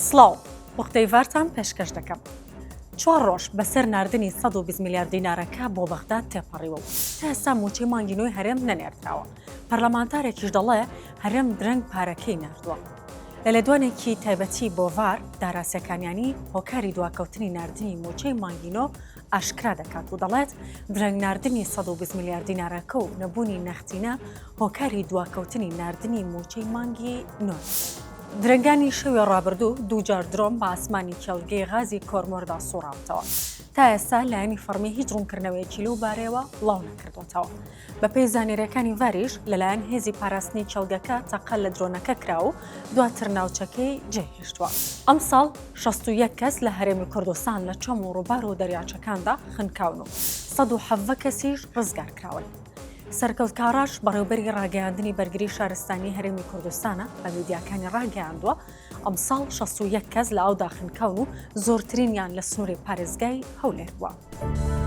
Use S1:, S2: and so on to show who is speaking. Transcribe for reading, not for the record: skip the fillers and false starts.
S1: سڵاو وەختەیڤارتان پێشکەش دەکەم. 4 ڕۆژ بەسەر ناردنی 120 میلیارد دینارەکە بۆ بەغداد تێپەڕیوە و تا ئێستا موچەی مانگینۆی هەرێم نەنێردراوە. پەرلەمانتارێکیش دەڵێ هەرێم درەنگ پارەکەی نردووە. لە لێدوانێکی تایبەتی بۆ ڤار داراسیەکانیانی هۆکاری دواکەوتنی ناردنی موچەی مانگینۆ ئاشکرا دەکات و دەڵێت درەنگ ناردنی 120 میلیارد دینارەکە و نەبوونی نەختینە هۆکاری دواکەوتنی ناردنی موچەی مانگی نۆ. درەنگانی شەوی ڕابردوو دووجار درۆم بە ئاسمانی کێڵگەی غازی کۆرمۆردا سوڕاوتەوە. تا ئێستا لایەنی فەرمی هیچ ڕوونکردنەوەیەکی لەو بارەوە بڵاو نەکردوێتەوە. بەپێی زانێرەکانی ڤاریش لەلایەن هێزی پاراستنی کێڵگەکە تەقە لە درۆنەکە کرا و دواتر ناوچەکەی جێهێشتووە. ئەم ساڵ 61 کەس لە هەرێمی کوردستان لە چۆم و ڕووبار و دەریاچەکاندا خنکاون و 170 کەسیش ڕزگار کراون. سەرکەوتکاڕاش بەڕێوەبەری ڕاگەیاندنی بەرگری شارستانی هەرێمی کوردستانە بە میدیاکانی ڕاگەیاندووە ئەم ساڵ 61 کەس لە ئەودا خنکاون و زۆرترینیان لە سنووری پارێزگای هەولێر بووە.